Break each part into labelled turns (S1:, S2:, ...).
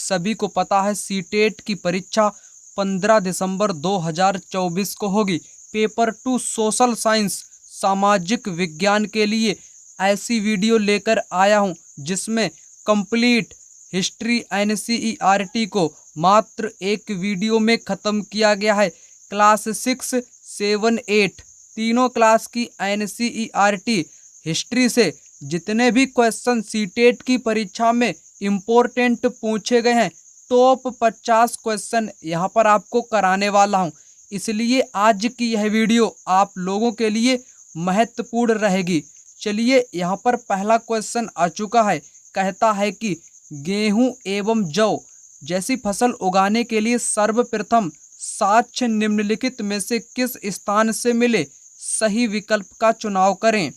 S1: सभी को पता है सीटेट की परीक्षा 15 दिसंबर 2024 को होगी। पेपर 2 सोशल साइंस सामाजिक विज्ञान के लिए ऐसी वीडियो लेकर आया हूं जिसमें कंप्लीट हिस्ट्री एनसीईआरटी को मात्र एक वीडियो में ख़त्म किया गया है। क्लास 6, 7, 8 तीनों क्लास की एनसीईआरटी हिस्ट्री से जितने भी क्वेश्चन सीटेट की परीक्षा में इम्पोर्टेंट पूछे गए हैं, टॉप 50 क्वेश्चन यहाँ पर आपको कराने वाला हूँ। इसलिए आज की यह वीडियो आप लोगों के लिए महत्वपूर्ण रहेगी। चलिए यहाँ पर पहला क्वेश्चन आ चुका है। कहता है कि गेहूं एवं जौ जैसी फसल उगाने के लिए सर्वप्रथम साक्ष्य निम्नलिखित में से किस स्थान से मिले? सही विकल्प का चुनाव करें।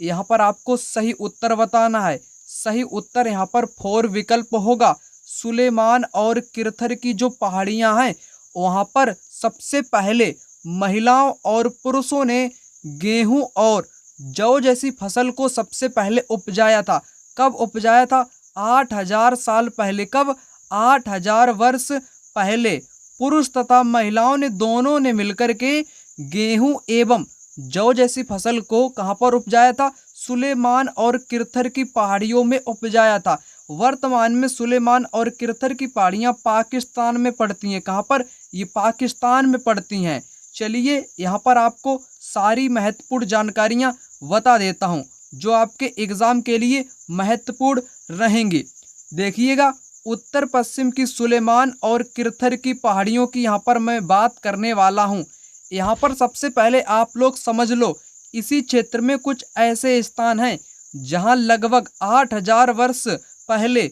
S1: यहाँ पर आपको सही उत्तर बताना है। सही उत्तर यहाँ पर 4 विकल्प होगा। सुलेमान और किरथर की जो पहाड़ियाँ हैं वहाँ पर सबसे पहले महिलाओं और पुरुषों ने गेहूं और जौ जैसी फसल को सबसे पहले उपजाया था। कब उपजाया था? 8000 साल पहले। कब? 8000 वर्ष पहले पुरुष तथा महिलाओं ने दोनों ने मिलकर के गेहूं एवं जौ जैसी फसल को कहां पर उपजाया था? सुलेमान और किरथर की पहाड़ियों में उपजाया था। वर्तमान में सुलेमान और किरथर की पहाड़ियां पाकिस्तान में पड़ती हैं। कहां पर? ये पाकिस्तान में पड़ती हैं। चलिए यहाँ पर आपको सारी महत्वपूर्ण जानकारियां बता देता हूं जो आपके एग्जाम के लिए महत्वपूर्ण रहेंगी। देखिएगा, उत्तर पश्चिम की सुलेमान और किरथर की पहाड़ियों की यहाँ पर मैं बात करने वाला हूँ। यहाँ पर सबसे पहले आप लोग समझ लो, इसी क्षेत्र में कुछ ऐसे स्थान हैं जहाँ लगभग 8000 वर्ष पहले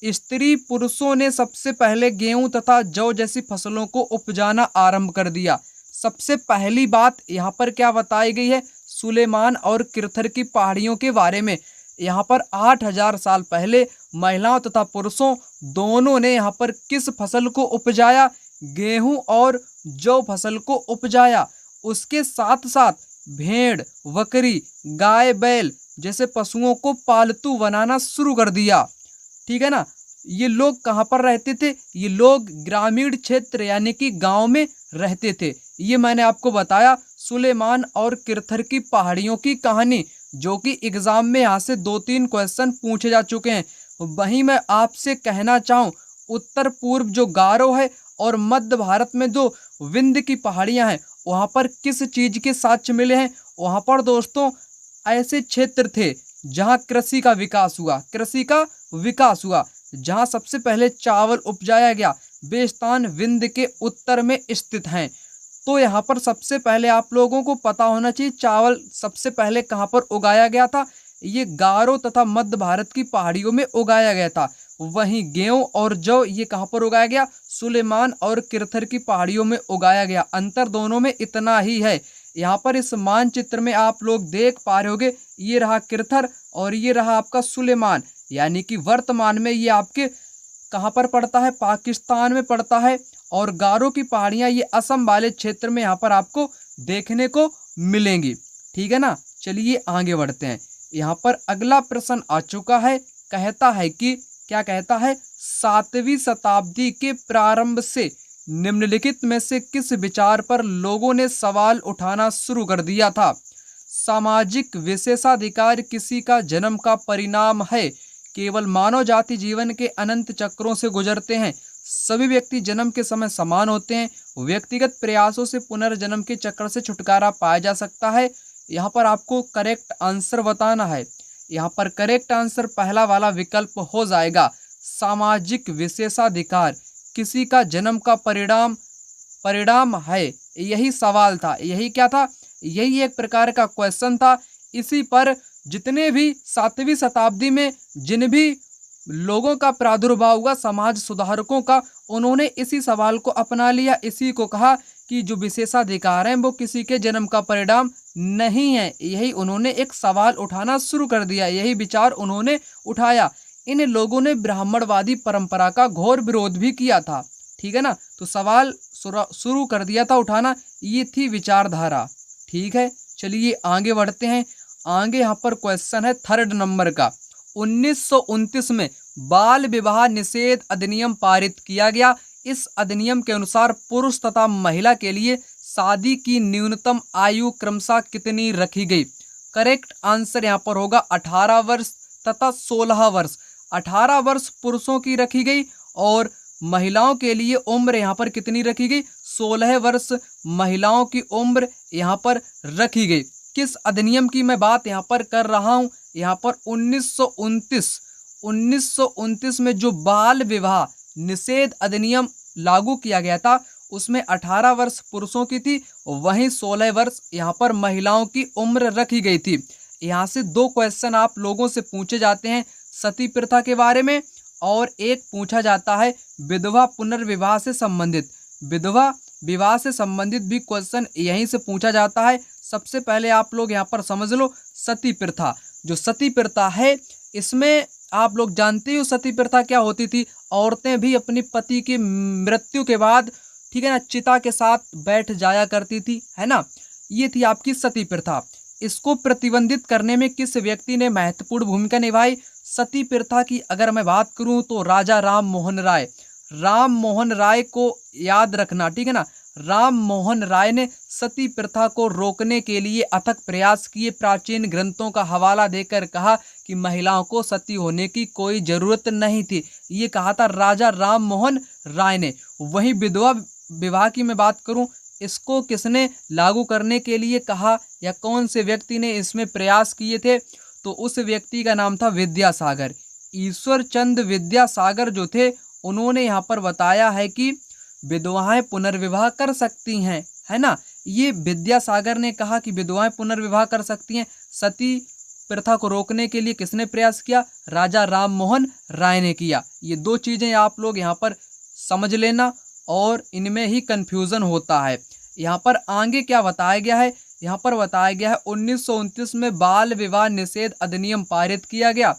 S1: स्त्री पुरुषों ने सबसे पहले गेहूं तथा जौ जैसी फसलों को उपजाना आरंभ कर दिया। सबसे पहली बात यहाँ पर क्या बताई गई है? सुलेमान और किरथर की पहाड़ियों के बारे में। यहाँ पर 8000 साल पहले महिलाओं तथा पुरुषों दोनों ने यहाँ पर किस फसल को उपजाया? गेहूं और जौ फसल को उपजाया। उसके साथ साथ भेड़, बकरी, गाय, बैल जैसे पशुओं को पालतू बनाना शुरू कर दिया। ठीक है ना। ये लोग कहाँ पर रहते थे? ये लोग ग्रामीण क्षेत्र यानी कि गांव में रहते थे। ये मैंने आपको बताया सुलेमान और किरथर की पहाड़ियों की कहानी, जो कि एग्जाम में यहाँ से 2-3 क्वेश्चन पूछे जा चुके हैं। वहीं मैं आपसे कहना चाहूँ, उत्तर पूर्व जो गारो है और मध्य भारत में जो विंध्य की पहाड़ियाँ हैं वहाँ पर किस चीज़ के साक्ष्य मिले हैं? वहाँ पर दोस्तों ऐसे क्षेत्र थे जहाँ कृषि का विकास हुआ। कृषि का विकास हुआ। जहाँ सबसे पहले चावल उपजाया गया वे स्थान विंध्य के उत्तर में स्थित हैं। तो यहाँ पर सबसे पहले आप लोगों को पता होना चाहिए चावल सबसे पहले कहाँ पर उगाया गया था? ये गारो तथा मध्य भारत की पहाड़ियों में उगाया गया था। वहीं गेहूं और जौ ये कहाँ पर उगाया गया? सुलेमान और किरथर की पहाड़ियों में उगाया गया। अंतर दोनों में इतना ही है। यहाँ पर इस मानचित्र में आप लोग देख पा रहे होंगे, ये रहा किरथर और ये रहा आपका सुलेमान, यानी कि वर्तमान में ये आपके कहाँ पर पड़ता है? पाकिस्तान में पड़ता है। और गारो की पहाड़ियाँ ये असम वाले क्षेत्र में यहाँ पर आपको देखने को मिलेंगी। ठीक है ना। चलिए आगे बढ़ते हैं। यहाँ पर अगला प्रश्न आ चुका है। कहता है कि क्या कहता है? 7वीं शताब्दी के प्रारंभ से निम्नलिखित में से किस विचार पर लोगों ने सवाल उठाना शुरू कर दिया था? सामाजिक विशेषाधिकार किसी का जन्म का परिणाम है। केवल मानव जाति जीवन के अनंत चक्रों से गुजरते हैं। सभी व्यक्ति जन्म के समय समान होते हैं। व्यक्तिगत प्रयासों से पुनर्जन्म के चक्र से छुटकारा पाया जा सकता है। यहाँ पर आपको करेक्ट आंसर बताना है। यहाँ पर करेक्ट आंसर पहला वाला विकल्प हो जाएगा। सामाजिक विशेषाधिकार किसी का जन्म का परिणाम है। यही सवाल था। यही क्या था? यही एक प्रकार का क्वेश्चन था। इसी पर जितने भी 7वीं शताब्दी में जिन भी लोगों का प्रादुर्भाव हुआ, समाज सुधारकों का, उन्होंने इसी सवाल को अपना लिया। इसी को कहा कि जो विशेषाधिकार हैं वो किसी के जन्म का परिणाम नहीं है। यही उन्होंने एक सवाल उठाना शुरू कर दिया। यही विचार उन्होंने उठाया। इन लोगों ने ब्राह्मणवादी परंपरा का घोर विरोध भी किया था। ठीक है ना। तो सवाल शुरू कर दिया था उठाना। ये थी विचारधारा। ठीक है। चलिए आगे बढ़ते हैं। आगे यहाँ पर क्वेश्चन है 3rd नंबर का। 1929 में बाल विवाह निषेध अधिनियम पारित किया गया। इस अधिनियम के अनुसार पुरुष तथा महिला के लिए शादी की न्यूनतम आयु क्रमशः कितनी रखी गई? करेक्ट आंसर यहाँ पर होगा 18 वर्ष तथा 16 वर्ष। 18 वर्ष पुरुषों की रखी गई और महिलाओं के लिए उम्र यहाँ पर कितनी रखी गई? 16 वर्ष महिलाओं की उम्र यहाँ पर रखी गई। किस अधिनियम की मैं बात यहाँ पर कर रहा हूँ? यहाँ पर 1929 में जो बाल विवाह निषेध अधिनियम लागू किया गया था उसमें 18 वर्ष पुरुषों की थी, वहीं 16 वर्ष यहाँ पर महिलाओं की उम्र रखी गई थी। यहाँ से 2 क्वेश्चन आप लोगों से पूछे जाते हैं सती प्रथा के बारे में और एक पूछा जाता है विधवा पुनर्विवाह से संबंधित। विधवा विवाह से संबंधित भी क्वेश्चन यहीं से पूछा जाता है। सबसे पहले आप लोग यहाँ पर समझ लो सती प्रथा। जो सती प्रथा है इसमें आप लोग जानते हो सती प्रथा क्या होती थी। औरतें भी अपनी पति की मृत्यु के बाद, ठीक है ना, चिता के साथ बैठ जाया करती थी, है ना। ये थी आपकी सती प्रथा। इसको प्रतिबंधित करने में किस व्यक्ति ने महत्वपूर्ण भूमिका निभाई? सती प्रथा की अगर मैं बात करूं तो राजा राम मोहन राय। राम मोहन राय को याद रखना, ठीक है ना। राम मोहन राय ने सती प्रथा को रोकने के लिए अथक प्रयास किए। प्राचीन ग्रंथों का हवाला देकर कहा कि महिलाओं को सती होने की कोई जरूरत नहीं थी। ये कहा था राजा राम मोहन राय ने। वहीं विधवा विवाह की मैं बात करूं, इसको किसने लागू करने के लिए कहा या कौन से व्यक्ति ने इसमें प्रयास किए थे? तो उस व्यक्ति का नाम था विद्यासागर। ईश्वर चंद विद्यासागर जो थे उन्होंने यहाँ पर बताया है कि विधवाएं पुनर्विवाह कर सकती हैं, है ना। ये विद्यासागर ने कहा कि विधवाएं पुनर्विवाह कर सकती हैं। सती प्रथा को रोकने के लिए किसने प्रयास किया? राजा राम मोहन राय ने किया। ये 2 चीजें आप लोग यहाँ पर समझ लेना और इनमें ही कंफ्यूजन होता है। यहाँ पर आगे क्या बताया गया है? यहाँ पर बताया गया है 1929 में बाल विवाह निषेध अधिनियम पारित किया गया।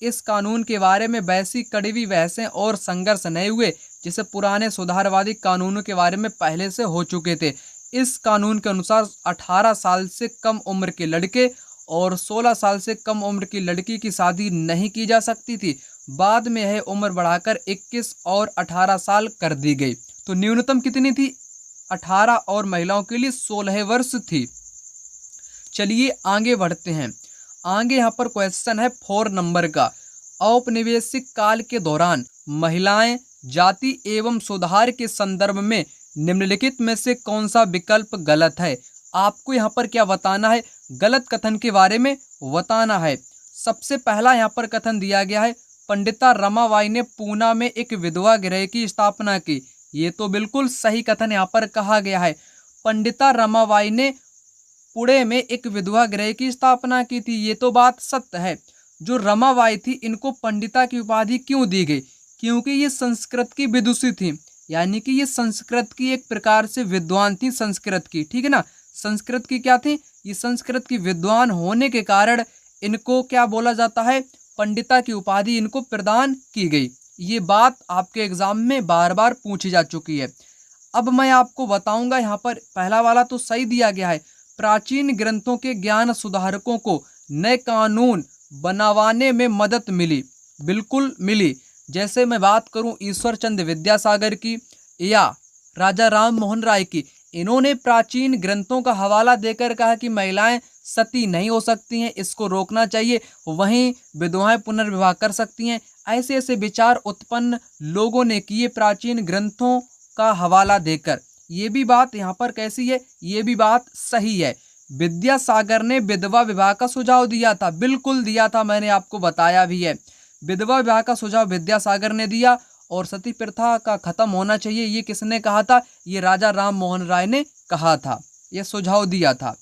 S1: इस कानून के बारे में वैसी कड़वी बहसें और संघर्ष नहीं हुए जिसे पुराने सुधारवादी कानूनों के बारे में पहले से हो चुके थे। इस कानून के अनुसार 18 साल से कम उम्र के लड़के और 16 साल से कम उम्र की लड़की की शादी नहीं की जा सकती थी। बाद में यह उम्र बढ़ाकर 21 और 18 साल कर दी गई। तो न्यूनतम कितनी थी? 18 और महिलाओं के लिए 16 वर्ष थी। चलिए आगे बढ़ते हैं। आगे यहाँ पर क्वेश्चन है 4 नंबर का। औपनिवेशिक काल के दौरान महिलाएं जाति एवं सुधार के संदर्भ में निम्नलिखित में से कौन सा विकल्प गलत है? आपको यहाँ पर क्या बताना है? गलत कथन के बारे में बताना है। सबसे पहला यहाँ पर कथन दिया गया है पंडिता रमाबाई ने पूना में एक विधवा गृह की स्थापना की। ये तो बिल्कुल सही कथन यहाँ पर कहा गया है। पंडिता रमाबाई ने पुणे में एक विधवा गृह की स्थापना की थी। ये तो बात सत्य है। जो रमाबाई थी इनको पंडिता की उपाधि क्यों दी गई? क्योंकि ये संस्कृत की विदुषी थी, यानी कि ये संस्कृत की एक प्रकार से विद्वान थी। संस्कृत की, ठीक है ना, संस्कृत की क्या थी? ये संस्कृत की विद्वान होने के कारण इनको क्या बोला जाता है? पंडिता की उपाधि इनको प्रदान की गई। ये बात आपके एग्जाम में बार बार पूछी जा चुकी है। अब मैं आपको बताऊंगा, यहाँ पर पहला वाला तो सही दिया गया है। प्राचीन ग्रंथों के ज्ञान सुधारकों को नए कानून बनवाने में मदद मिली। बिल्कुल मिली। जैसे मैं बात करूं ईश्वर चंद विद्यासागर की या राजा राम मोहन राय की, इन्होंने प्राचीन ग्रंथों का हवाला देकर कहा कि महिलाएं सती नहीं हो सकती हैं, इसको रोकना चाहिए। वहीं विधवाएं पुनर्विवाह कर सकती हैं। ऐसे ऐसे विचार उत्पन्न लोगों ने किए प्राचीन ग्रंथों का हवाला देकर। ये भी बात यहाँ पर कैसी है? ये भी बात सही है। विद्यासागर ने विधवा विवाह का सुझाव दिया था। बिल्कुल दिया था, मैंने आपको बताया भी है। विधवा विवाह का सुझाव विद्यासागर ने दिया और सती प्रथा का खत्म होना चाहिए, ये किसने कहा था? ये राजा राम मोहन राय ने कहा था, यह सुझाव दिया था।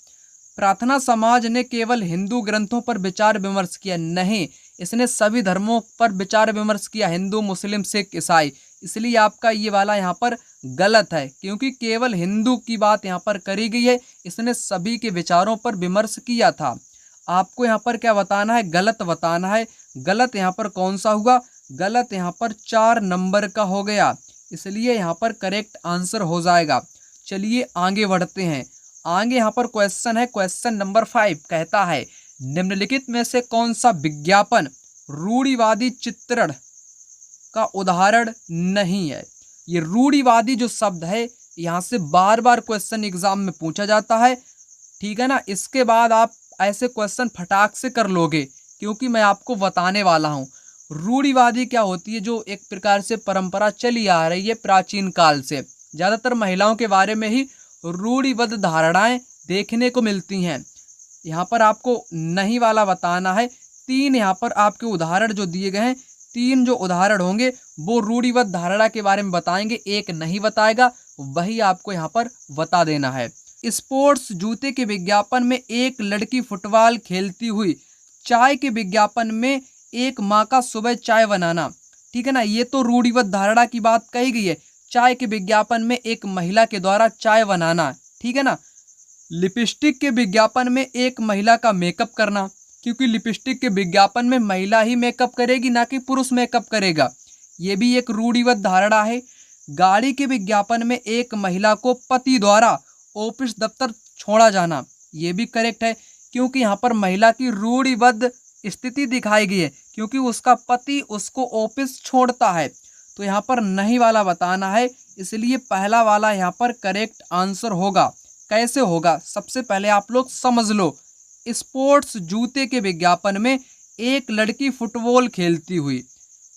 S1: प्रार्थना समाज ने केवल हिंदू ग्रंथों पर विचार विमर्श किया? नहीं, इसने सभी धर्मों पर विचार विमर्श किया, हिंदू मुस्लिम सिख ईसाई। इसलिए आपका ये वाला यहाँ पर गलत है, क्योंकि केवल हिंदू की बात यहाँ पर करी गई है। इसने सभी के विचारों पर विमर्श किया था। आपको यहाँ पर क्या बताना है? गलत बताना है। गलत यहाँ पर कौन सा हुआ? गलत यहाँ पर 4 नंबर का हो गया, इसलिए यहाँ पर करेक्ट आंसर हो जाएगा। चलिए आगे बढ़ते हैं। आगे यहाँ पर क्वेश्चन है, क्वेश्चन नंबर 5 कहता है निम्नलिखित में से कौन सा विज्ञापन रूढ़िवादी चित्रण का उदाहरण नहीं है। ये रूढ़िवादी जो शब्द है यहाँ से बार बार क्वेश्चन एग्जाम में पूछा जाता है, ठीक है ना। इसके बाद आप ऐसे क्वेश्चन फटाक से कर लोगे, क्योंकि मैं आपको बताने वाला हूँ रूढ़िवादी क्या होती है, जो एक प्रकार से परंपरा चली आ रही है प्राचीन काल से। ज़्यादातर महिलाओं के बारे में ही रूढ़िबद्ध धारणाएं देखने को मिलती हैं। यहाँ पर आपको नहीं वाला बताना है। 3 यहाँ पर आपके उदाहरण जो दिए गए हैं, 3 जो उदाहरण होंगे वो रूढ़िबद्ध धारणा के बारे में बताएंगे, एक नहीं बताएगा, वही आपको यहाँ पर बता देना है। स्पोर्ट्स जूते के विज्ञापन में एक लड़की फुटबॉल खेलती हुई, चाय के विज्ञापन में एक माँ का सुबह चाय बनाना, ठीक है ना। ये तो रूढ़िबद्ध धारणा की बात कही गई है। चाय के विज्ञापन में एक महिला के द्वारा चाय बनाना, ठीक है ना। लिपस्टिक के विज्ञापन में एक महिला का मेकअप करना, क्योंकि लिपस्टिक के विज्ञापन में महिला ही मेकअप करेगी, ना कि पुरुष मेकअप करेगा। ये भी एक रूढ़िबद्ध धारणा है। गाड़ी के विज्ञापन में एक महिला को पति द्वारा ऑफिस दफ्तर छोड़ा जाना, ये भी करेक्ट है, क्योंकि यहाँ पर महिला की रूढ़िबद्ध स्थिति दिखाई गई है, क्योंकि उसका पति उसको ऑफिस छोड़ता है। तो यहाँ पर नहीं वाला बताना है, इसलिए पहला वाला यहाँ पर करेक्ट आंसर होगा। कैसे होगा, सबसे पहले आप लोग समझ लो। स्पोर्ट्स जूते के विज्ञापन में एक लड़की फुटबॉल खेलती हुई,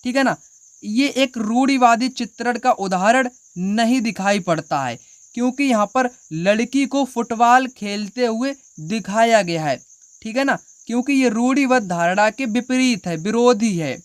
S1: ठीक है ना, ये एक रूढ़िवादी चित्रण का उदाहरण नहीं दिखाई पड़ता है, क्योंकि यहाँ पर लड़की को फुटबॉल खेलते हुए दिखाया गया है, ठीक है ना। क्योंकि ये रूढ़िबद्ध धारणा के विपरीत है, विरोधी है,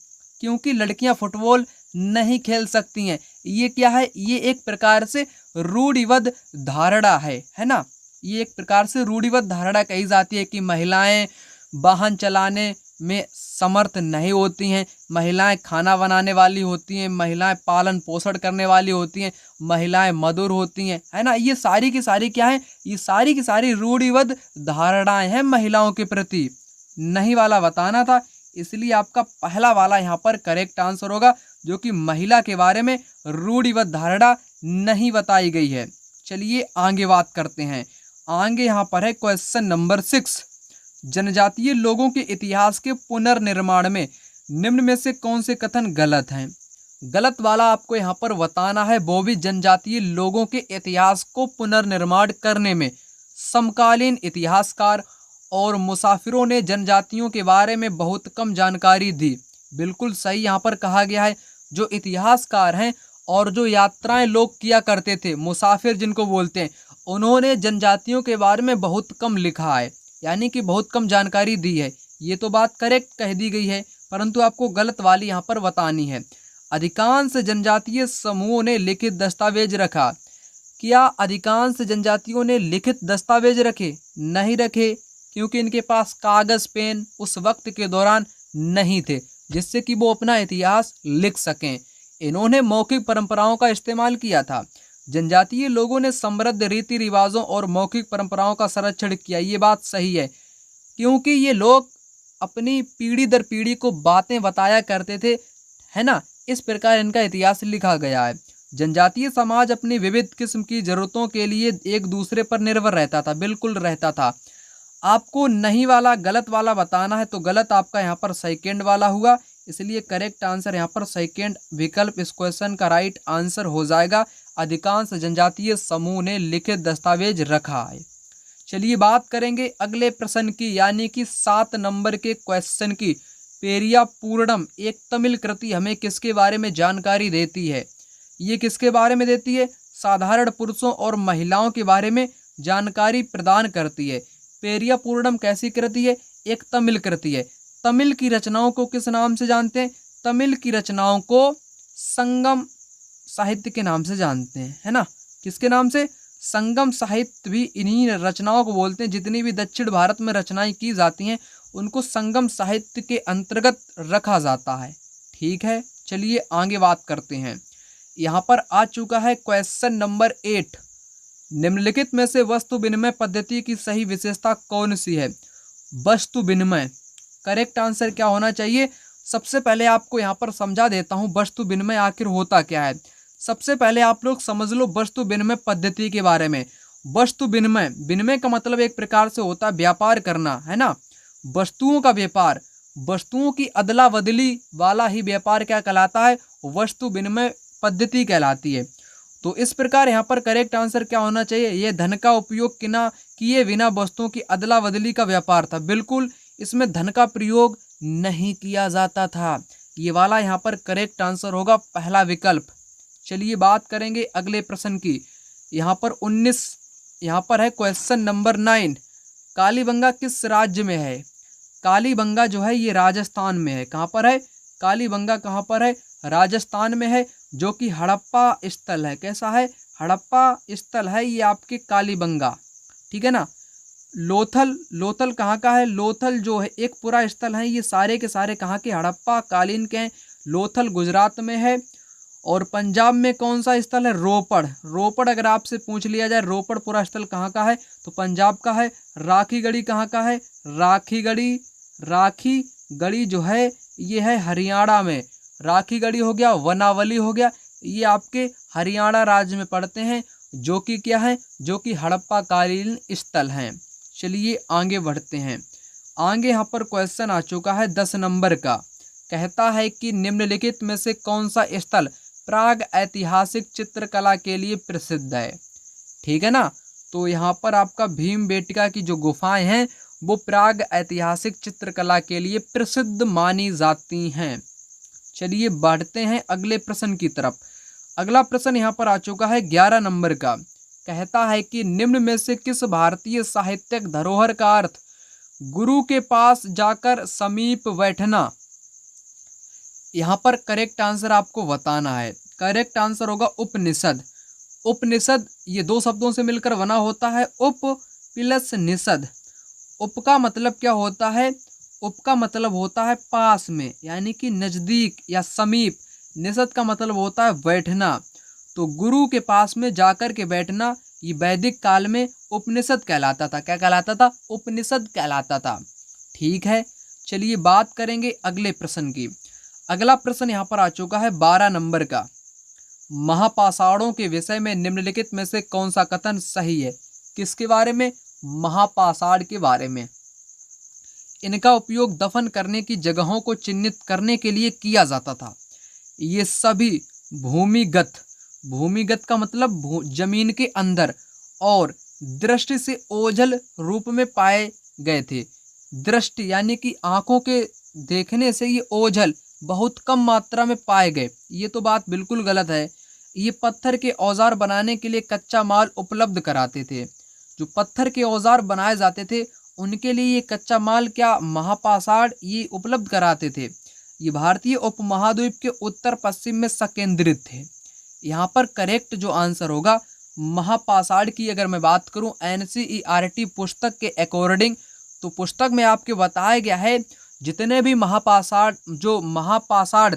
S1: क्योंकि लड़कियां फुटबॉल नहीं खेल सकती हैं। ये क्या है, ये एक प्रकार से रूढ़िबद्ध धारणा है ना। ये एक प्रकार से रूढ़िबद्ध धारणा कही जाती है कि महिलाएं वाहन चलाने में समर्थ नहीं होती हैं, महिलाएं खाना बनाने वाली होती हैं, महिलाएं पालन पोषण करने वाली होती हैं, महिलाएं मधुर होती हैं, है ना। ये सारी की सारी क्या है, ये सारी की सारी रूढ़िबद्ध धारणाएं हैं महिलाओं के प्रति। नहीं वाला बताना था, इसलिए आपका पहला वाला यहाँ पर करेक्ट आंसर होगा, जो कि महिला के बारे में रूढ़िबद्ध धारणा नहीं बताई गई है। चलिए आगे बात करते हैं। आगे यहाँ पर है क्वेश्चन नंबर 6। जनजातीय लोगों के इतिहास के पुनर्निर्माण में निम्न में से कौन से कथन गलत हैं। गलत वाला आपको यहाँ पर बताना है। वो भी जनजातीय लोगों के इतिहास को पुनर्निर्माण करने में समकालीन इतिहासकार और मुसाफिरों ने जनजातियों के बारे में बहुत कम जानकारी दी। बिल्कुल सही यहाँ पर कहा गया है। जो इतिहासकार हैं और जो यात्राएं लोग किया करते थे, मुसाफिर जिनको बोलते हैं, उन्होंने जनजातियों के बारे में बहुत कम लिखा है, यानी कि बहुत कम जानकारी दी है। ये तो बात करेक्ट कह दी गई है, परंतु आपको गलत वाली यहाँ पर बतानी है। अधिकांश जनजातीय समूहों ने लिखित दस्तावेज रखा। क्या अधिकांश जनजातियों ने लिखित दस्तावेज रखे? नहीं रखे, क्योंकि इनके पास कागज पेन उस वक्त के दौरान नहीं थे, जिससे कि वो अपना इतिहास लिख सकें। इन्होंने मौखिक परंपराओं का इस्तेमाल किया था। जनजातीय लोगों ने समृद्ध रीति रिवाजों और मौखिक परंपराओं का संरक्षण किया। ये बात सही है, क्योंकि ये लोग अपनी पीढ़ी दर पीढ़ी को बातें बताया करते थे, है ना। इस प्रकार इनका इतिहास लिखा गया है। जनजातीय समाज अपनी विविध किस्म की जरूरतों के लिए एक दूसरे पर निर्भर रहता था, बिल्कुल रहता था। आपको नहीं वाला गलत वाला बताना है, तो गलत आपका यहाँ पर सेकेंड वाला हुआ, इसलिए करेक्ट आंसर यहाँ पर सेकेंड विकल्प इस क्वेश्चन का राइट आंसर हो जाएगा। अधिकांश जनजातीय समूह ने लिखित दस्तावेज रखा है। चलिए बात करेंगे अगले प्रश्न की, यानी कि 7 नंबर के क्वेश्चन की। पेरिया पूर्णम एक तमिल कृति हमें किसके बारे में जानकारी देती है? ये किसके बारे में देती है? साधारण पुरुषों और महिलाओं के बारे में जानकारी प्रदान करती है। पेरिया पूर्णम कैसी कृति है? एक तमिल कृति है। तमिल की रचनाओं को किस नाम से जानते हैं? तमिल की रचनाओं को संगम साहित्य के नाम से जानते हैं, है ना। किसके नाम से? संगम साहित्य भी इन्हीं रचनाओं को बोलते हैं। जितनी भी दक्षिण भारत में रचनाएं की जाती हैं, उनको संगम साहित्य के अंतर्गत रखा जाता है। ठीक है, चलिए आगे बात करते हैं। यहाँ पर आ चुका है क्वेश्चन नंबर 8। निम्नलिखित में से वस्तु विनिमय पद्धति की सही विशेषता कौन सी है? वस्तु विनिमय, करेक्ट आंसर क्या होना चाहिए? सबसे पहले आपको यहाँ पर समझा देता हूँ वस्तु विनिमय आखिर होता क्या है। सबसे पहले आप लोग समझ लो वस्तु विनिमय पद्धति के बारे में। वस्तु विनिमय, विनिमय का मतलब एक प्रकार से होता है व्यापार करना, है ना, वस्तुओं का व्यापार। वस्तुओं की अदला बदली वाला ही व्यापार क्या कहलाता है? वस्तु विनिमय पद्धति कहलाती है। तो इस प्रकार यहाँ पर करेक्ट आंसर क्या होना चाहिए? ये धन का उपयोग किए बिना वस्तुओं की अदला बदली का व्यापार था। बिल्कुल इसमें धन का प्रयोग नहीं किया जाता था। ये वाला यहाँ पर करेक्ट आंसर होगा पहला विकल्प। चलिए बात करेंगे अगले प्रश्न की। यहाँ पर 19 यहाँ पर है क्वेश्चन नंबर 9। कालीबंगा किस राज्य में है? कालीबंगा जो है ये राजस्थान में है। कहाँ पर है? कालीबंगा कहाँ पर है? राजस्थान में है, जो कि हड़प्पा स्थल है। कैसा है? हड़प्पा स्थल है ये आपके कालीबंगा। ठीक है ना। लोथल कहाँ का है? लोथल जो है एक पूरा स्थल है, ये सारे के सारे कहाँ के? हड़प्पा कालीन के हैं। लोथल गुजरात में है। और पंजाब में कौन सा स्थल है? रोपड़ अगर आपसे पूछ लिया जाए रोपड़ पूरा स्थल कहाँ का है, तो पंजाब का है। राखीगढ़ी कहाँ का है? राखीगढ़ी जो है ये है हरियाणा में। राखीगढ़ी हो गया, वनावली हो गया, ये आपके हरियाणा राज्य में पड़ते हैं, जो कि क्या है? जो कि हड़प्पा कालीन स्थल हैं। चलिए आगे बढ़ते हैं। आगे यहाँ पर क्वेश्चन आ चुका है 10 नंबर का। कहता है कि निम्नलिखित में से कौन सा स्थल प्राग ऐतिहासिक चित्रकला के लिए प्रसिद्ध है? ठीक है ना। तो यहाँ पर आपका भीमबेटका की जो गुफाएं हैं वो प्राग ऐतिहासिक चित्रकला के लिए प्रसिद्ध मानी जाती हैं। चलिए बढ़ते हैं अगले प्रश्न की तरफ। अगला प्रश्न यहाँ पर आ चुका है 11 नंबर का। कहता है कि निम्न में से किस भारतीय साहित्यिक धरोहर का अर्थ गुरु के पास जाकर समीप बैठना? यहाँ पर करेक्ट आंसर आपको बताना है। करेक्ट आंसर होगा उपनिषद। उपनिषद ये दो शब्दों से मिलकर बना होता है, उप प्लस निषद। उप का मतलब क्या होता है? उप का मतलब होता है पास में, यानी कि नज़दीक या समीप। निषद का मतलब होता है बैठना। तो गुरु के पास में जाकर के बैठना ये वैदिक काल में उपनिषद कहलाता था। क्या कहलाता था? उपनिषद कहलाता था। ठीक है। चलिए बात करेंगे अगले प्रश्न की। अगला प्रश्न यहाँ पर आ चुका है 12 नंबर का। महापाषाणों के विषय में निम्नलिखित में से कौन सा कथन सही है? किसके बारे में? महापाषाण के बारे में। इनका उपयोग दफन करने की जगहों को चिन्हित करने के लिए किया जाता था। ये सभी भूमिगत का मतलब जमीन के अंदर और दृष्टि से ओझल रूप में पाए गए थे। दृष्टि यानी कि आंखों के देखने से ये ओझल बहुत कम मात्रा में पाए गए। ये तो बात बिल्कुल गलत है। ये पत्थर के औजार बनाने के लिए कच्चा माल उपलब्ध कराते थे। जो पत्थर के औजार बनाए जाते थे उनके लिए ये कच्चा माल क्या? महापाषाण ये उपलब्ध कराते थे। ये भारतीय उपमहाद्वीप के उत्तर पश्चिम में संकेंद्रित थे। यहाँ पर करेक्ट जो आंसर होगा महापाषाण की अगर मैं बात करूँ NCERT पुस्तक के अकॉर्डिंग, तो पुस्तक में आपके बताया गया है जितने भी महापाषाण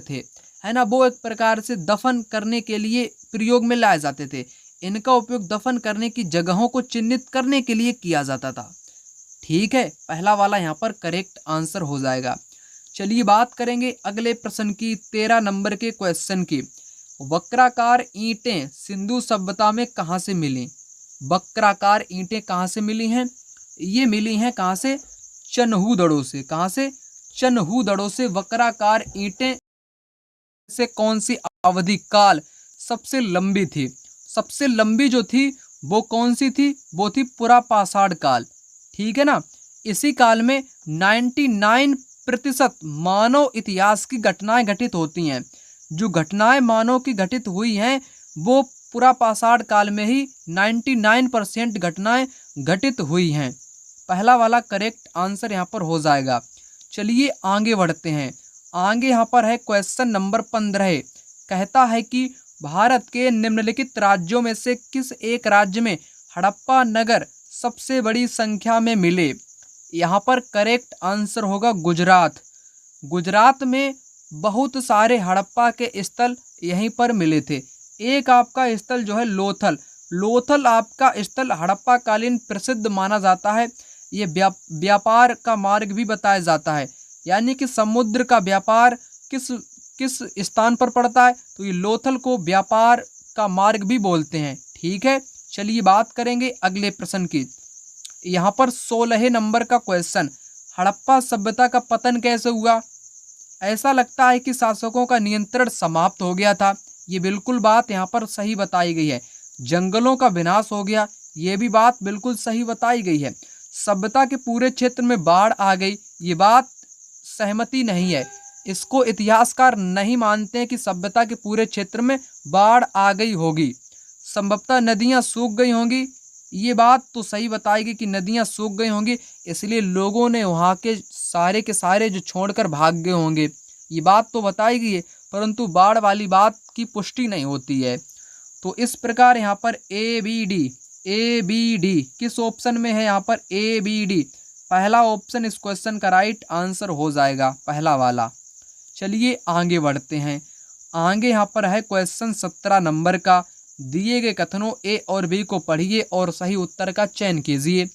S1: थे, है ना, वो एक प्रकार से दफन करने के लिए प्रयोग में लाए जाते थे। इनका उपयोग दफन करने की जगहों को चिन्हित करने के लिए किया जाता था। ठीक है, पहला वाला यहाँ पर करेक्ट आंसर हो जाएगा। चलिए बात करेंगे अगले प्रश्न की 13 नंबर के क्वेश्चन की। वक्राकार ईंटें सिंधु सभ्यता में कहाँ से मिली? वक्राकार ईंटें कहाँ से मिली हैं? ये मिली हैं कहाँ से? चनहूदड़ों से। कहाँ से? चनहूदड़ों से वक्राकार ईंटें से कौन सी अवधि काल सबसे लंबी थी? सबसे लंबी जो थी वो कौन सी थी? वो थी पुरापाषाण काल। ठीक है ना। इसी काल में 99% मानव इतिहास की घटनाएं घटित होती हैं। जो घटनाएं मानव की घटित हुई हैं वो पुरापाषाण काल में ही 99% घटनाएं घटित हुई हैं। पहला वाला करेक्ट आंसर यहाँ पर हो जाएगा। चलिए आगे बढ़ते हैं। आगे यहाँ पर है क्वेश्चन नंबर 15। कहता है कि भारत के निम्नलिखित राज्यों में से किस एक राज्य में हड़प्पा नगर सबसे बड़ी संख्या में मिले? यहाँ पर करेक्ट आंसर होगा गुजरात। गुजरात में बहुत सारे हड़प्पा के स्थल यहीं पर मिले थे। एक आपका स्थल जो है लोथल आपका स्थल हड़प्पा कालीन प्रसिद्ध माना जाता है। ये व्यापार का मार्ग भी बताया जाता है, यानी कि समुद्र का व्यापार किस स्थान पर पड़ता है, तो ये लोथल को व्यापार का मार्ग भी बोलते हैं। ठीक है, चलिए बात करेंगे अगले प्रश्न की। यहाँ पर 16 नंबर का क्वेश्चन। हड़प्पा सभ्यता का पतन कैसे हुआ? ऐसा लगता है कि शासकों का नियंत्रण समाप्त हो गया था। ये बिल्कुल बात यहाँ पर सही बताई गई है। जंगलों का विनाश हो गया, ये भी बात बिल्कुल सही बताई गई है। सभ्यता के पूरे क्षेत्र में बाढ़ आ गई, ये बात सहमति नहीं है। इसको इतिहासकार नहीं मानते कि सभ्यता के पूरे क्षेत्र में बाढ़ आ गई होगी। संभवतः नदियाँ सूख गई होंगी, ये बात तो सही बताई गई कि नदियाँ सूख गई होंगी, इसलिए लोगों ने वहाँ के सारे जो छोड़कर भाग गए होंगे, ये बात तो बताई गई है, परंतु बाढ़ वाली बात की पुष्टि नहीं होती है। तो इस प्रकार यहाँ पर ए बी डी किस ऑप्शन में है? यहाँ पर ABD पहला ऑप्शन इस क्वेश्चन का राइट आंसर हो जाएगा, पहला वाला। चलिए आगे बढ़ते हैं। आगे यहाँ पर है क्वेश्चन 17 नंबर का। दिए गए कथनों A और B को पढ़िए और सही उत्तर का चयन कीजिए।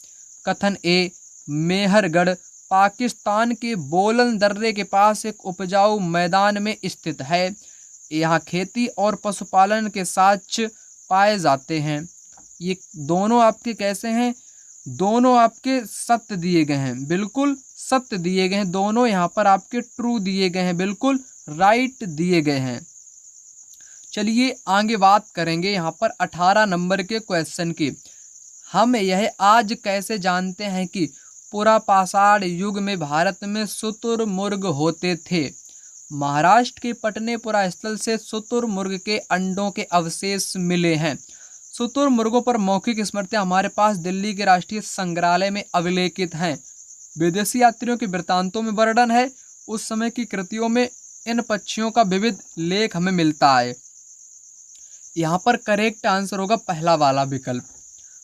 S1: कथन A, मेहरगढ़ पाकिस्तान के बोलन दर्रे के पास एक उपजाऊ मैदान में स्थित है। यहाँ खेती और पशुपालन के साक्ष्य पाए जाते हैं। ये दोनों आपके कैसे हैं? दोनों आपके सत्य दिए गए हैं, बिल्कुल सत्य दिए गए हैं। दोनों यहाँ पर आपके ट्रू दिए गए हैं, बिल्कुल राइट दिए गए हैं। चलिए आगे बात करेंगे यहाँ पर 18 नंबर के क्वेश्चन की। हम यह आज कैसे जानते हैं कि पुरापाषाण युग में भारत में शुतुरमुर्ग होते थे? महाराष्ट्र के पटनेपुरा स्थल से शुतुरमुर्ग के अंडों के अवशेष मिले हैं। शुतुरमुर्गों पर मौखिक स्मृतियां हमारे पास दिल्ली के राष्ट्रीय संग्रहालय में अभिलेखित हैं। विदेशी यात्रियों के वृत्तांतों में वर्णन है। उस समय की कृतियों में इन पक्षियों का विविध लेख हमें मिलता है। यहाँ पर करेक्ट आंसर होगा पहला वाला विकल्प।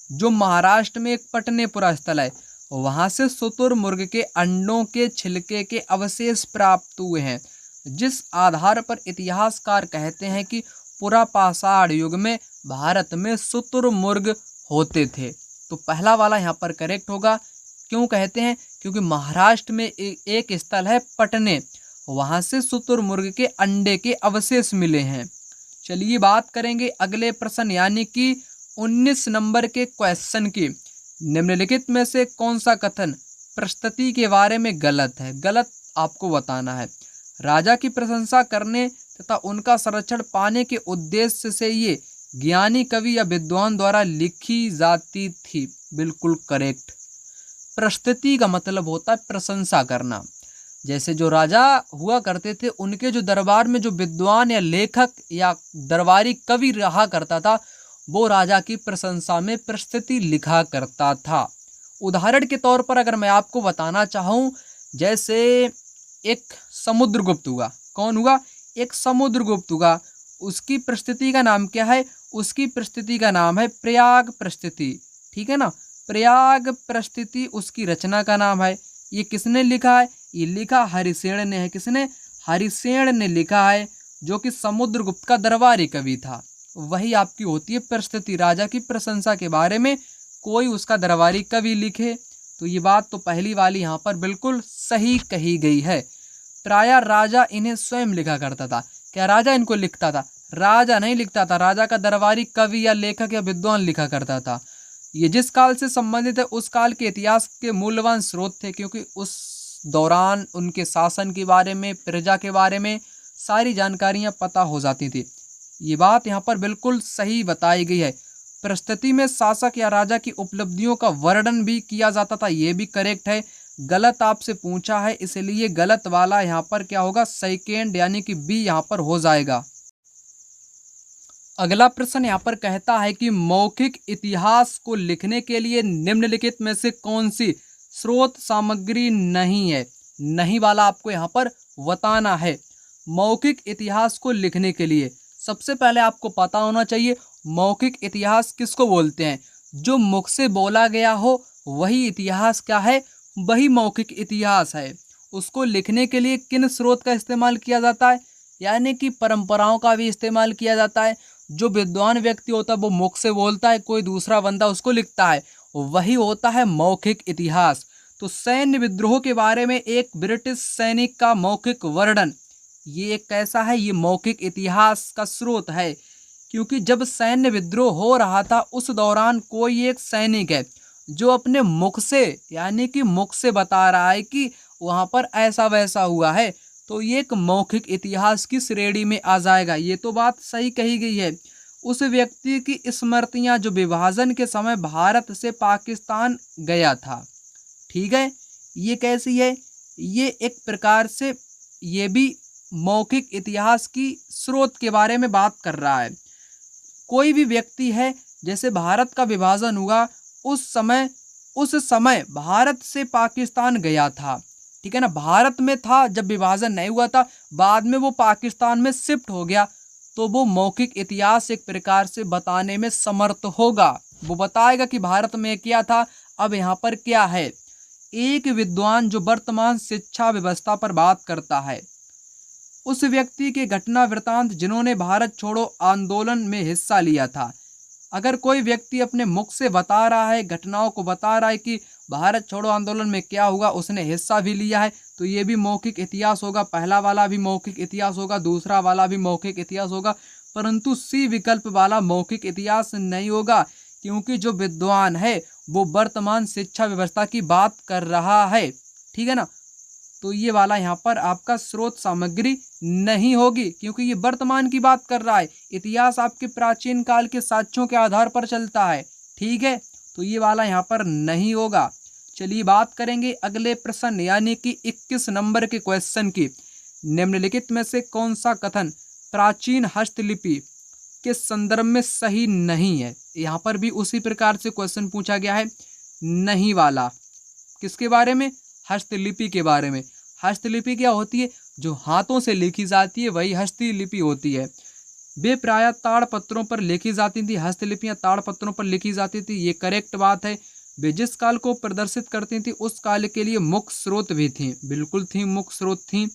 S1: जो महाराष्ट्र में एक पटनेपुरा स्थल है, वहाँ से शुतुरमुर्ग के अंडों के छिलके के अवशेष प्राप्त हुए हैं, जिस आधार पर इतिहासकार कहते हैं कि पुरापाषाण युग में भारत में शुतुरमुर्ग होते थे। तो पहला वाला यहाँ पर करेक्ट होगा। क्यों कहते हैं? क्योंकि महाराष्ट्र में एक स्थल है पटने, वहाँ से शुतुरमुर्ग के अंडे के अवशेष मिले हैं। चलिए बात करेंगे अगले प्रश्न यानी कि 19 नंबर के क्वेश्चन की। निम्नलिखित में से कौन सा कथन प्रस्तुति के बारे में गलत है? गलत आपको बताना है। राजा की प्रशंसा करने तथा उनका संरक्षण पाने के उद्देश्य से ये ज्ञानी कवि या विद्वान द्वारा लिखी जाती थी। बिल्कुल करेक्ट। प्रस्तुति का मतलब होता है प्रशंसा करना। जैसे जो राजा हुआ करते थे, उनके जो दरबार में जो विद्वान या लेखक या दरबारी कवि रहा करता था, वो राजा की प्रशंसा में प्रस्तुति लिखा करता था। उदाहरण के तौर पर अगर मैं आपको बताना चाहूँ, जैसे एक समुद्रगुप्त हुआ। कौन हुआ? एक समुद्रगुप्त हुआ। उसकी प्रस्तुति का नाम क्या है? उसकी प्रस्तुति का नाम है प्रयाग प्रस्तुति। ठीक है ना? प्रयाग प्रस्तुति उसकी रचना का नाम है। ये किसने लिखा है? ये लिखा हरिसेन ने है। किसने? हरिसेन ने लिखा है, जो कि समुद्रगुप्त का दरबारी कवि था। वही आपकी होती है प्रस्तुति। राजा की प्रशंसा के बारे में कोई उसका दरबारी कवि लिखे, तो ये बात तो पहली वाली यहाँ पर बिल्कुल सही कही गई है। प्रायः राजा इन्हें स्वयं लिखा करता था। क्या राजा इनको लिखता था? राजा नहीं लिखता था, राजा का दरबारी कवि या लेखक या विद्वान लिखा करता था। ये जिस काल से संबंधित है उस काल के इतिहास के मूल्यवान स्रोत थे, क्योंकि उस दौरान उनके शासन के बारे में, प्रजा के बारे में सारी जानकारियां पता हो जाती थी। ये बात यहाँ पर बिल्कुल सही बताई गई है। प्रस्तुति में शासक या राजा की उपलब्धियों का वर्णन भी किया जाता था, ये भी करेक्ट है। गलत आपसे पूछा है, इसलिए गलत वाला यहाँ पर क्या होगा? सेकेंड यानी कि बी यहाँ पर हो जाएगा। अगला प्रश्न यहाँ पर कहता है कि मौखिक इतिहास को लिखने के लिए निम्नलिखित में से कौन सी स्रोत सामग्री नहीं है? नहीं वाला आपको यहाँ पर बताना है। मौखिक इतिहास को लिखने के लिए सबसे पहले आपको पता होना चाहिए मौखिक इतिहास किसको बोलते हैं। जो मुख से बोला गया हो वही इतिहास क्या है? वही मौखिक इतिहास है। उसको लिखने के लिए किन स्रोत का इस्तेमाल किया जाता है? यानी कि परंपराओं का भी इस्तेमाल किया जाता है। जो विद्वान व्यक्ति होता है वो मुख से बोलता है, कोई दूसरा बंदा उसको लिखता है, वही होता है मौखिक इतिहास। तो सैन्य विद्रोह के बारे में एक ब्रिटिश सैनिक का मौखिक वर्णन, ये एक कैसा है? ये मौखिक इतिहास का स्रोत है। क्योंकि जब सैन्य विद्रोह हो रहा था उस दौरान कोई एक सैनिक है जो अपने मुख से, यानी कि मुख से बता रहा है कि वहां पर ऐसा वैसा हुआ है, तो ये एक मौखिक इतिहास की श्रेणी में आ जाएगा। ये तो बात सही कही गई है। उस व्यक्ति की स्मृतियां जो विभाजन के समय भारत से पाकिस्तान गया था, ठीक है, ये कैसी है, ये एक प्रकार से ये भी मौखिक इतिहास की स्रोत के बारे में बात कर रहा है। कोई भी व्यक्ति है, जैसे भारत का विभाजन हुआ उस समय भारत से पाकिस्तान गया था, ठीक है ना, भारत में था जब विभाजन नहीं हुआ था, बाद में वो पाकिस्तान में शिफ्ट हो गया, तो वो मौखिक इतिहास एक प्रकार से बताने में समर्थ होगा। वो बताएगा कि भारत में क्या था, अब यहाँ पर क्या है। एक विद्वान जो वर्तमान शिक्षा व्यवस्था पर बात करता है, उस व्यक्ति के घटना वृतांत जिन्होंने भारत छोड़ो आंदोलन में हिस्सा लिया था। अगर कोई व्यक्ति अपने मुख से बता रहा है, घटनाओं को बता रहा है कि भारत छोड़ो आंदोलन में क्या हुआ, उसने हिस्सा भी लिया है, तो ये भी मौखिक इतिहास होगा। पहला वाला भी मौखिक इतिहास होगा, दूसरा वाला भी मौखिक इतिहास होगा, परंतु सी विकल्प वाला मौखिक इतिहास नहीं होगा, क्योंकि जो विद्वान है वो वर्तमान शिक्षा व्यवस्था की बात कर रहा है, ठीक है ना। तो ये वाला यहाँ पर आपका स्रोत सामग्री नहीं होगी, क्योंकि ये वर्तमान की बात कर रहा है। इतिहास आपके प्राचीन काल के साक्ष्यों के आधार पर चलता है, ठीक है, तो ये वाला यहाँ पर नहीं होगा। चलिए बात करेंगे अगले प्रश्न यानी कि 21 नंबर के क्वेश्चन की। निम्नलिखित में से कौन सा कथन प्राचीन हस्तलिपि के संदर्भ में सही नहीं है। यहाँ पर भी उसी प्रकार से क्वेश्चन पूछा गया है, नहीं वाला। किसके बारे में, हस्तलिपि के बारे में। हस्तलिपि क्या होती है, जो हाथों से लिखी जाती है वही हस्तलिपि होती है। वे प्रायः ताड़पत्रों पर लिखी जाती थी, हस्तलिपियां ताड़पत्रों पर लिखी जाती थी, ये करेक्ट बात है। वे जिस काल को प्रदर्शित करती थी उस काल के लिए मुख्य स्रोत भी थी, बिल्कुल थी, मुख्य स्रोत थी।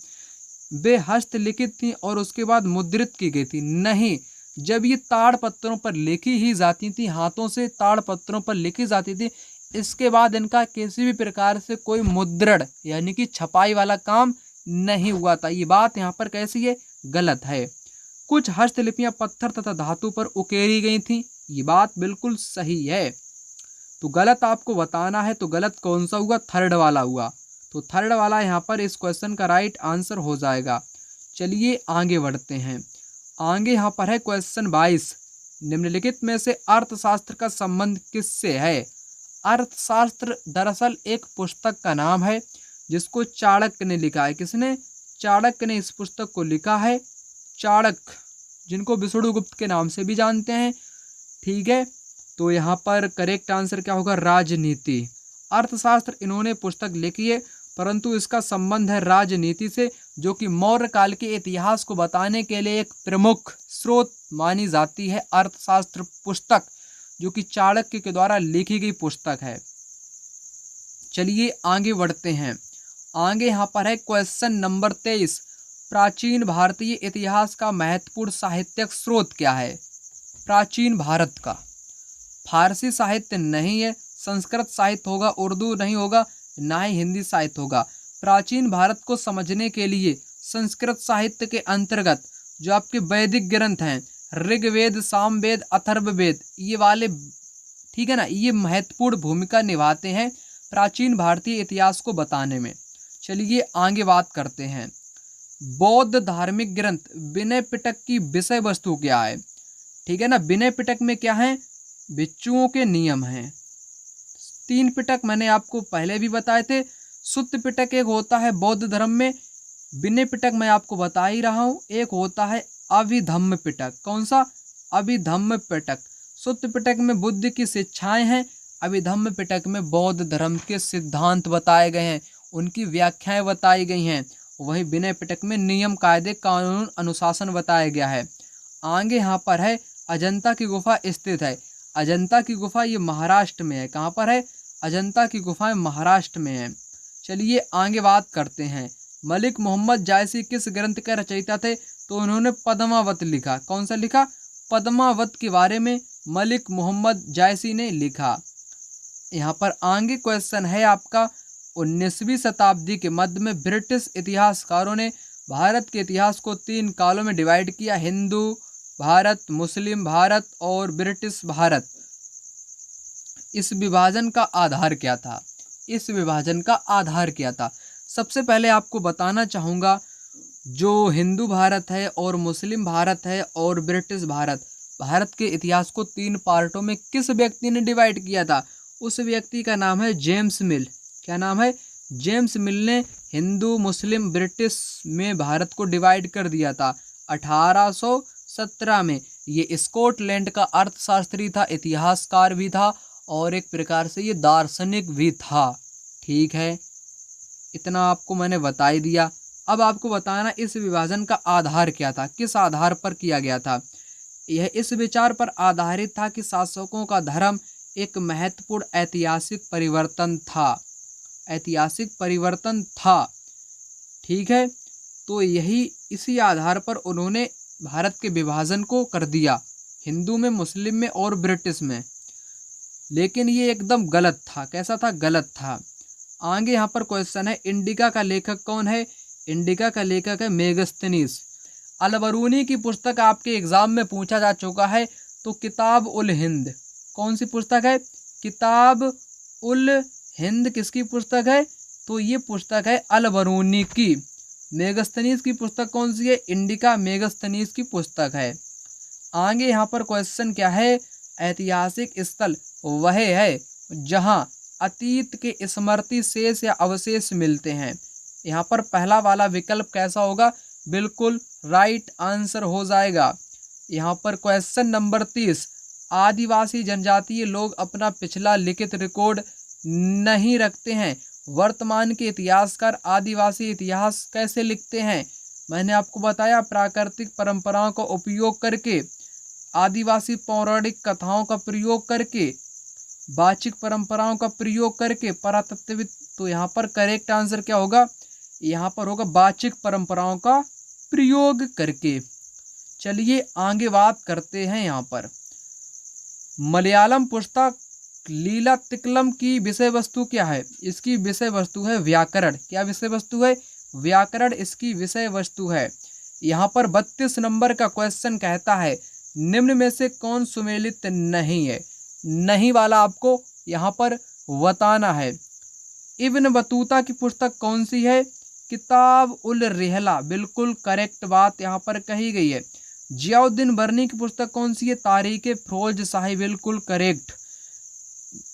S1: वे हस्तलिखित थी और उसके बाद मुद्रित की गई थी, नहीं, जब ये ताड़पत्रों पर लिखी ही जाती थी, हाथों से ताड़पत्रों पर लिखी जाती थी, इसके बाद इनका किसी भी प्रकार से कोई मुद्रण यानी कि छपाई वाला काम नहीं हुआ था। ये बात यहाँ पर कैसी है, गलत है। कुछ हस्तलिपियां पत्थर तथा धातु पर उकेरी गई थी, ये बात बिल्कुल सही है। तो गलत आपको बताना है, तो गलत कौन सा हुआ, थर्ड वाला हुआ। तो थर्ड वाला यहाँ पर इस क्वेश्चन का राइट आंसर हो जाएगा। चलिए आगे बढ़ते हैं। आगे यहाँ पर है क्वेश्चन 22। निम्नलिखित में से अर्थशास्त्र का संबंध किससे है। अर्थशास्त्र दरअसल एक पुस्तक का नाम है जिसको चाणक्य ने लिखा है। किसने, चाणक्य ने इस पुस्तक को लिखा है। चाणक्य, जिनको विष्णुगुप्त के नाम से भी जानते हैं, ठीक है। तो यहाँ पर करेक्ट आंसर क्या होगा, राजनीति। अर्थशास्त्र इन्होंने पुस्तक लिखी है, परंतु इसका संबंध है राजनीति से, जो कि मौर्य काल के इतिहास को बताने के लिए एक प्रमुख स्रोत मानी जाती है। अर्थशास्त्र पुस्तक जो कि चाणक्य के द्वारा लिखी गई पुस्तक है। चलिए आगे बढ़ते हैं। आगे यहाँ पर है क्वेश्चन नंबर 23। प्राचीन भारतीय इतिहास का महत्वपूर्ण साहित्यिक स्रोत क्या है। प्राचीन भारत का फारसी साहित्य नहीं है, संस्कृत साहित्य होगा, उर्दू नहीं होगा, ना ही हिंदी साहित्य होगा। प्राचीन भारत को समझने के लिए संस्कृत साहित्य के अंतर्गत जो आपके वैदिक ग्रंथ हैं, ऋग्वेद, सामवेद, अथर्ववेद, ये वाले, ठीक है ना, ये महत्वपूर्ण भूमिका निभाते हैं प्राचीन भारतीय इतिहास को बताने में। चलिए आगे बात करते हैं। बौद्ध धार्मिक ग्रंथ विनय पिटक की विषय वस्तु क्या है। ठीक है ना, विनय पिटक में क्या है, भिक्षुओं के नियम हैं। 3 पिटक मैंने आपको पहले भी बताए थे। सुत्त पिटक एक होता है बौद्ध धर्म में, विनय पिटक मैं आपको बता ही रहा हूँ, एक होता है अभिधम्म पिटक। कौन सा, अभिधम्म पिटक। सुत्त पिटक में बुद्ध की शिक्षाएं हैं, अभिधम्म पिटक में बौद्ध धर्म के सिद्धांत बताए गए हैं, उनकी व्याख्याएं बताई गई हैं। वही विनय पिटक में नियम, कायदे, कानून, अनुशासन बताया गया है। आगे यहाँ पर है अजंता की गुफा स्थित है। अजंता की गुफा ये महाराष्ट्र में है। कहाँ पर है, अजंता की गुफाएं महाराष्ट्र में है। चलिए आगे बात करते हैं। मलिक मोहम्मद जायसी किस ग्रंथ के रचयिता थे। तो उन्होंने पद्मावत लिखा। कौन सा लिखा, पद्मावत के बारे में मलिक मोहम्मद जायसी ने लिखा। यहाँ पर आगे क्वेश्चन है आपका, 19वीं शताब्दी के मध्य में ब्रिटिश इतिहासकारों ने भारत के इतिहास को 3 कालों में डिवाइड किया, हिंदू भारत, मुस्लिम भारत और ब्रिटिश भारत। इस विभाजन का आधार क्या था? इस विभाजन का आधार क्या था? सबसे पहले आपको बताना चाहूँगा, जो हिंदू भारत है और मुस्लिम भारत है और ब्रिटिश भारत, भारत के इतिहास को 3 पार्टों में किस व्यक्ति ने डिवाइड किया था? उस व्यक्ति का नाम है जेम्स मिल। क्या नाम है? जेम्स मिल ने हिंदू मुस्लिम ब्रिटिश में भारत को डिवाइड कर दिया था 1817 में। ये स्कॉटलैंड का अर्थशास्त्री था, इतिहासकार भी था और एक प्रकार से ये दार्शनिक भी था। ठीक है, इतना आपको मैंने बता ही दिया। अब आपको बताना इस विभाजन का आधार क्या था, किस आधार पर किया गया था। यह इस विचार पर आधारित था कि शासकों का धर्म एक महत्वपूर्ण ऐतिहासिक परिवर्तन था। ऐतिहासिक परिवर्तन था। ठीक है, तो यही इसी आधार पर उन्होंने भारत के विभाजन को कर दिया, हिंदू में, मुस्लिम में और ब्रिटिश में। लेकिन ये एकदम गलत था। कैसा था? गलत था। आगे यहाँ पर क्वेश्चन है, इंडिका का लेखक कौन है? इंडिका का लेखक है मेगस्थनीज। अलबरूनी की पुस्तक आपके एग्जाम में पूछा जा चुका है, तो किताब उल हिंद कौन सी पुस्तक है? किताब उल हिंद किसकी पुस्तक है? तो ये पुस्तक है अलबरूनी की। मेगस्थनीज की पुस्तक कौन सी है? इंडिका मेगस्थनीज की पुस्तक है। आगे यहाँ पर क्वेश्चन क्या है? ऐतिहासिक स्थल वह है जहाँ अतीत के स्मृति शेष या अवशेष मिलते हैं। यहाँ पर पहला वाला विकल्प कैसा होगा? बिल्कुल राइट आंसर हो जाएगा। यहाँ पर क्वेश्चन नंबर 30, आदिवासी जनजातीय लोग अपना पिछला लिखित रिकॉर्ड नहीं रखते हैं। वर्तमान के इतिहासकार आदिवासी इतिहास कैसे लिखते हैं? मैंने आपको बताया, प्राकृतिक परंपराओं का उपयोग करके, आदिवासी पौराणिक कथाओं का प्रयोग करके, वाचिक परंपराओं का प्रयोग करके, पुरातत्वविद। तो यहाँ पर करेक्ट आंसर क्या होगा? यहाँ पर होगा वाचिक परंपराओं का प्रयोग करके। चलिए आगे बात करते हैं। यहाँ पर मलयालम पुस्तक लीलातिकलम की विषय वस्तु क्या है? इसकी विषय वस्तु है व्याकरण। क्या विषय वस्तु है? व्याकरण इसकी विषय वस्तु है। यहाँ पर 32 नंबर का क्वेश्चन कहता है, निम्न में से कौन सुमेलित नहीं है? नहीं वाला आपको यहाँ पर बताना है। इब्न बतूता की पुस्तक कौन सी है? किताब उल रिहला। बिल्कुल करेक्ट बात यहाँ पर कही गई है। जियाउद्दीन बर्नी की पुस्तक कौन सी है? तारीख फिरोज शाही। बिल्कुल करेक्ट।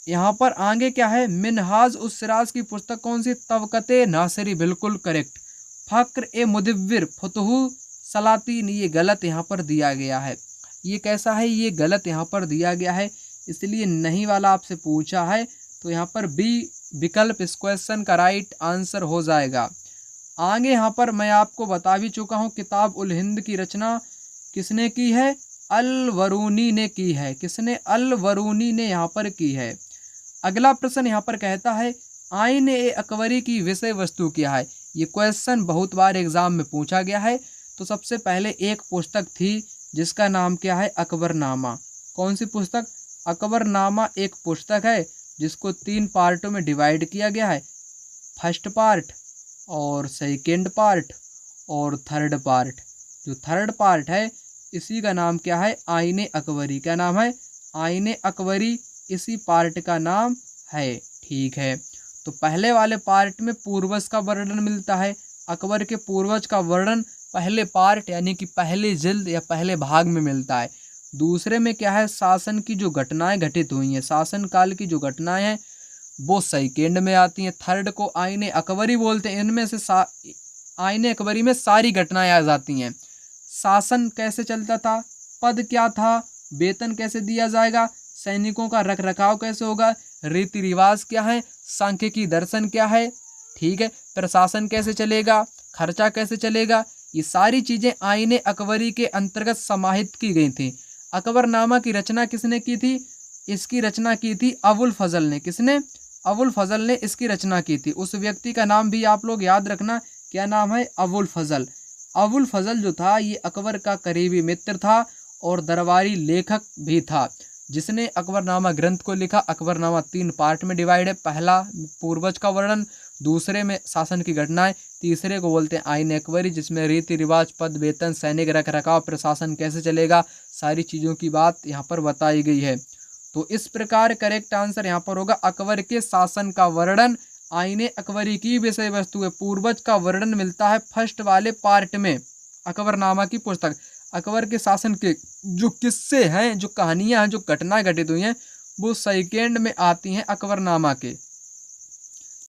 S1: यहाँ पर आगे क्या है? मिनहाज उस सिराज की पुस्तक कौन सी? तबकते नासिरी। बिल्कुल करेक्ट। फक्र ए मुदव्विर फुतहु सलातीन, ये गलत यहाँ पर दिया गया है। ये कैसा है? ये गलत यहाँ पर दिया गया है, इसलिए नहीं वाला आपसे पूछा है। तो यहाँ पर बी विकल्प इस क्वेश्चन का राइट आंसर हो जाएगा। आगे यहाँ पर मैं आपको बता भी चुका हूँ, किताब उल हिंद की रचना किसने की है? अल-बरूनी ने की है। किसने? अल-बरूनी ने यहाँ पर की है। अगला प्रश्न यहाँ पर कहता है, आईन ए अकबरी की विषय वस्तु क्या है? ये क्वेश्चन बहुत बार एग्जाम में पूछा गया है। तो सबसे पहले एक पुस्तक थी जिसका नाम क्या है? अकबरनामा। कौन सी पुस्तक? अकबरनामा एक पुस्तक है जिसको 3 पार्टों में डिवाइड किया गया है, फर्स्ट पार्ट और सेकेंड पार्ट और थर्ड पार्ट। जो थर्ड पार्ट है इसी का नाम क्या है? आईने अकबरी। क्या नाम है? आईने अकबरी इसी पार्ट का नाम है। ठीक है, तो पहले वाले पार्ट में पूर्वज का वर्णन मिलता है। अकबर के पूर्वज का वर्णन पहले पार्ट यानी कि पहले जिल्द या पहले भाग में मिलता है। दूसरे में क्या है? शासन की जो घटनाएं घटित हुई हैं, शासन काल की जो घटनाएं हैं वो सेकेंड में आती हैं। थर्ड को आईने अकबरी बोलते हैं। इनमें से आईने अकबरी में सारी घटनाएं आ जाती हैं। शासन कैसे चलता था, पद क्या था, वेतन कैसे दिया जाएगा, सैनिकों का रखरखाव कैसे होगा, रीति रिवाज क्या है, सांख्यिकी दर्शन क्या है, ठीक है, प्रशासन कैसे चलेगा, खर्चा कैसे चलेगा, ये सारी चीजें आईने अकबरी के अंतर्गत समाहित की गई थी। अकबरनामा की रचना किसने की थी? इसकी रचना की थी अबुल फजल ने। किसने? अबुल फजल ने इसकी रचना की थी। उस व्यक्ति का नाम भी आप लोग याद रखना, क्या नाम है? अबुल फजल। अबुल फजल जो था ये अकबर का करीबी मित्र था और दरबारी लेखक भी था, जिसने अकबरनामा ग्रंथ को लिखा। अकबरनामा 3 पार्ट में डिवाइड है। पहला पूर्वज का वर्णन, दूसरे में शासन की घटनाएं, तीसरे को बोलते हैं आईन अकबरी जिसमें रीति रिवाज, पद, वेतन, सैनिक रखरखाव, प्रशासन कैसे चलेगा, सारी चीज़ों की बात यहाँ पर बताई गई है। तो इस प्रकार करेक्ट आंसर यहाँ पर होगा अकबर के शासन का वर्णन आईने अकबरी की विषय वस्तु है। पूर्वज का वर्णन मिलता है फर्स्ट वाले पार्ट में, अकबरनामा की पुस्तक। अकबर के शासन के जो किस्से हैं, जो कहानियां हैं, जो घटनाएं घटित हुई हैं, वो सेकेंड में आती हैं अकबरनामा के।